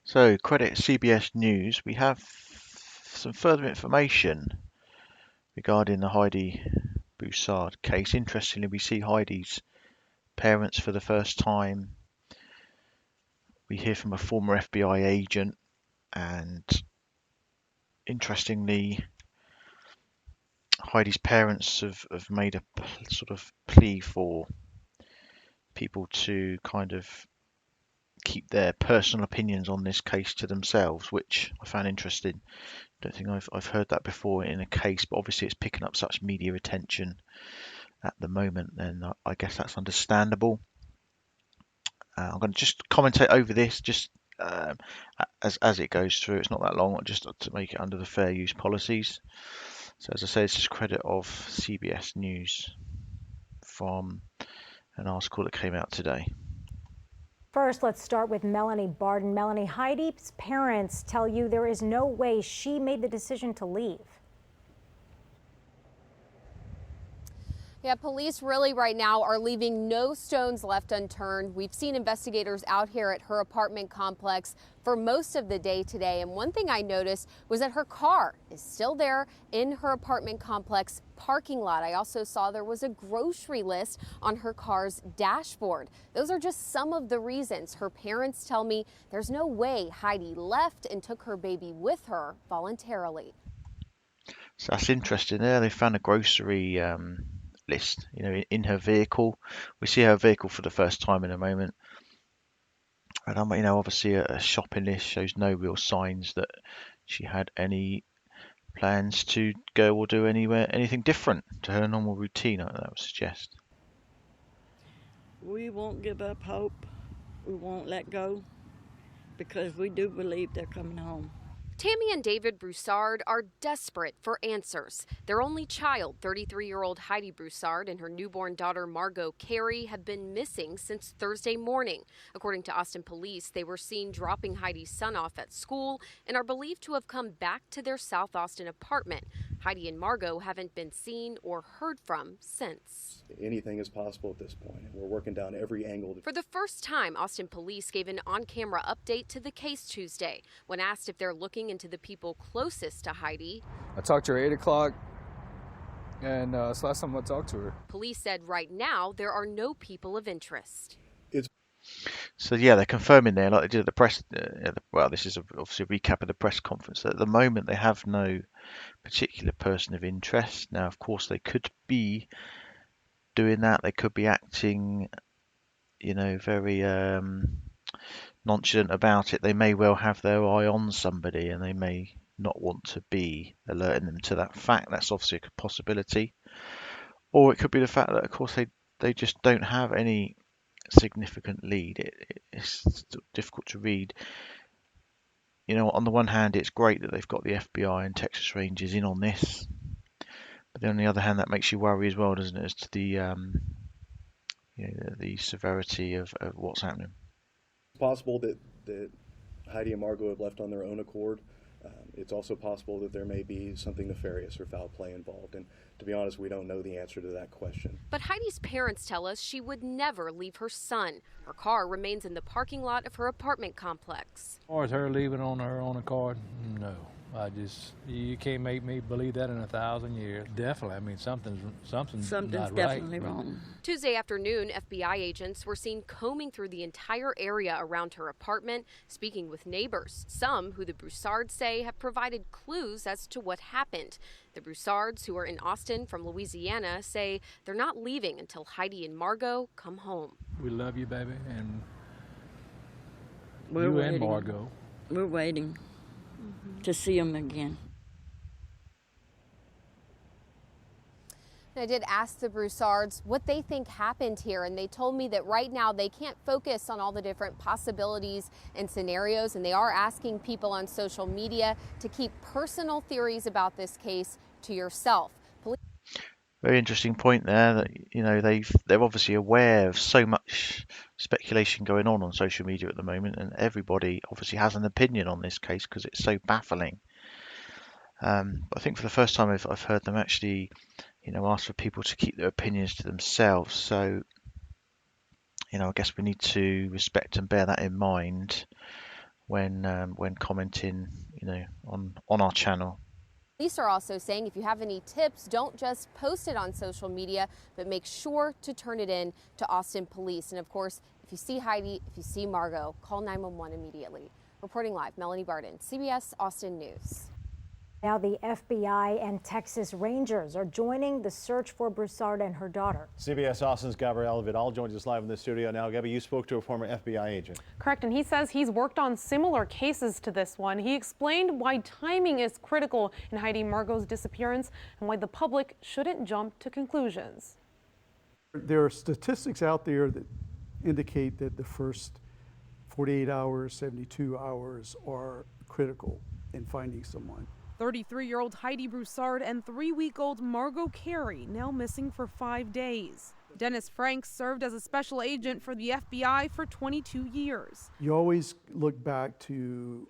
So, credit CBS News, we have some further information regarding the Heidi Broussard case. Interestingly, we see Heidi's parents for the first time. We hear from a former FBI agent, and interestingly, Heidi's parents have made a sort of plea for people to kind of keep their personal opinions on this case to themselves, which I found interesting. Don't think I've heard that before in a case, but obviously it's picking up such media attention at the moment, and I guess that's understandable. I'm going to just commentate over this just as it goes through. It's not that long, just to make it under the fair use policies. So as I say, this is credit of CBS News from an article that came out today. First, let's start with Melanie Barden. Melanie, Heidi's parents tell you there is no way she made the decision to leave. Yeah, police really right now are leaving no stones left unturned. We've seen investigators out here at her apartment complex for most of the day today. And one thing I noticed was that her car is still there in her apartment complex parking lot. I also saw there was a grocery list on her car's dashboard. Those are just some of the reasons. Her parents tell me there's no way Heidi left and took her baby with her voluntarily. So that's interesting there. They found a grocery list, in her vehicle. We see her vehicle for the first time in a moment. And obviously a shopping list shows no real signs that she had any plans to go or do anything different to her normal routine, that would suggest. We won't give up hope. We won't let go because we do believe they're coming home. Tammy and David Broussard are desperate for answers. Their only child, 33-year-old Heidi Broussard, and her newborn daughter Margot Carey have been missing since Thursday morning. According to Austin police, they were seen dropping Heidi's son off at school and are believed to have come back to their South Austin apartment. Heidi and Margot haven't been seen or heard from since. Anything is possible at this point. We're working down every angle. For the first time, Austin police gave an on-camera update to the case Tuesday. When asked if they're looking into the people closest to Heidi, I talked to her at 8 o'clock, and it's the last time I talked to her. Police said right now there are no people of interest. So yeah, they're confirming there, like they did at the press. Well, this is obviously a recap of the press conference. At the moment, they have no particular person of interest. Now, of course, they could be doing that. They could be acting, very nonchalant about it. They may well have their eye on somebody, and they may not want to be alerting them to that fact. That's obviously a possibility. Or it could be the fact that, of course, they just don't have any significant lead. It's difficult to read. On the one hand, it's great that they've got the FBI and Texas Rangers in on this, but then on the other hand, that makes you worry as well, doesn't it, as to the severity of what's happening. It's possible that Heidi and Margot have left on their own accord. It's also possible that there may be something nefarious or foul play involved. And to be honest, we don't know the answer to that question. But Heidi's parents tell us she would never leave her son. Her car remains in the parking lot of her apartment complex. As far as her leaving on her own accord, no. You can't make me believe that in 1,000 years. Definitely, I mean, something's not definitely right. wrong. Tuesday afternoon, FBI agents were seen combing through the entire area around her apartment, speaking with neighbors, some who the Broussards say have provided clues as to what happened. The Broussards, who are in Austin from Louisiana, say they're not leaving until Heidi and Margot come home. We love you, baby, and We're you waiting. and Margot. We're waiting to see them again. I did ask the Broussards what they think happened here, and they told me that right now they can't focus on all the different possibilities and scenarios, and they are asking people on social media to keep personal theories about this case to yourself. Very interesting point there. That they're obviously aware of so much speculation going on social media at the moment, and everybody obviously has an opinion on this case because it's so baffling. I think for the first time I've heard them actually, ask for people to keep their opinions to themselves. So, I guess we need to respect and bear that in mind. when commenting, on our channel. Police are also saying if you have any tips, don't just post it on social media, but make sure to turn it in to Austin Police. And of course, if you see Heidi, if you see Margot, call 911 immediately. Reporting live, Melanie Barden, CBS Austin News. Now the FBI and Texas Rangers are joining the search for Broussard and her daughter. CBS Austin's Gabrielle Vidal joins us live in the studio now. Gabby, you spoke to a former FBI agent. Correct, and he says he's worked on similar cases to this one. He explained why timing is critical in Heidi and Margot's disappearance and why the public shouldn't jump to conclusions. There are statistics out there that indicate that the first 48 hours, 72 hours are critical in finding someone. 33-year-old Heidi Broussard and 3-week-old Margot Carey now missing for 5 days. Dennis Franks served as a special agent for the FBI for 22 years. You always look back to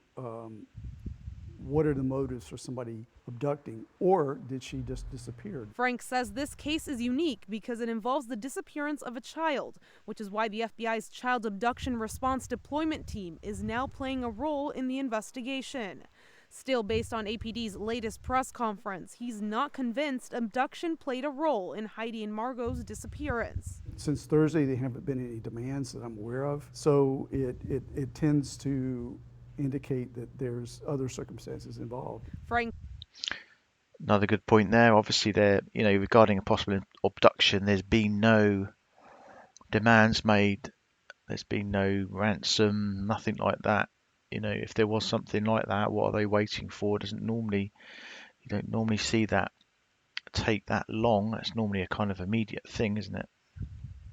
what are the motives for somebody abducting, or did she just disappear? Franks says this case is unique because it involves the disappearance of a child, which is why the FBI's Child Abduction Response Deployment Team is now playing a role in the investigation. Still, based on APD's latest press conference, he's not convinced abduction played a role in Heidi and Margot's disappearance. Since Thursday, there haven't been any demands that I'm aware of, so it tends to indicate that there's other circumstances involved. Frank. Another good point there. Obviously, regarding a possible abduction, there's been no demands made. There's been no ransom, nothing like that. If there was something like that, what are they waiting for? You don't normally see that take that long. That's normally a kind of immediate thing, isn't it?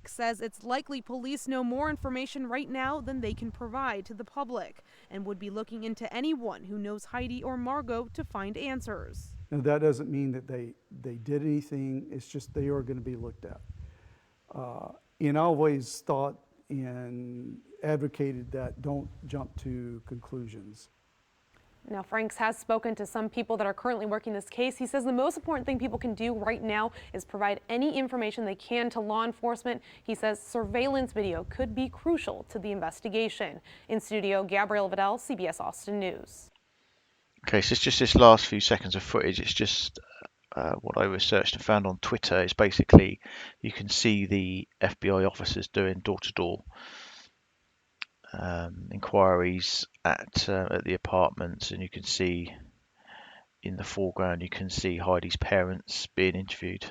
Says it's likely police know more information right now than they can provide to the public and would be looking into anyone who knows Heidi or Margot to find answers. Now, that doesn't mean that they did anything. It's just they are going to be looked at. And I always thought and advocated that don't jump to conclusions. Now, Franks has spoken to some people that are currently working this case. He says the most important thing people can do right now is provide any information they can to law enforcement. He says surveillance video could be crucial to the investigation. In studio, Gabrielle Vidal, CBS Austin News. Okay, so it's just this last few seconds of footage. It's just what I researched and found on Twitter. Is basically you can see the FBI officers doing door-to-door inquiries at the apartments, and you can see in the foreground, you can see Heidi's parents being interviewed.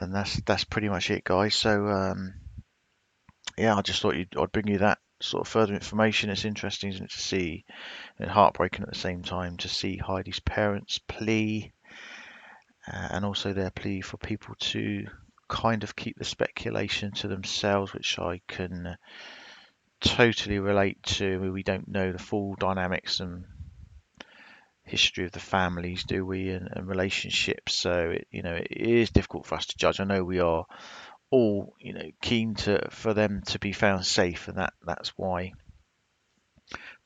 And that's pretty much it, guys. So yeah, I just thought I'd bring you that sort of further information. It's interesting, isn't it, to see, and heartbreaking at the same time, to see Heidi's parents' plea, and also their plea for people to kind of keep the speculation to themselves, which I can totally relate to. We don't know the full dynamics and history of the families, do we, and relationships. So it is difficult for us to judge. I know we are all keen for them to be found safe, and that's why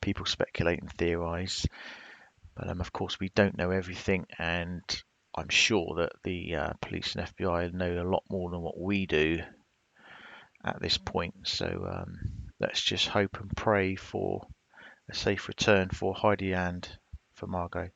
people speculate and theorize. But of course we don't know everything, and I'm sure that the police and FBI know a lot more than what we do at this point. So let's just hope and pray for a safe return for Heidi and for Margot.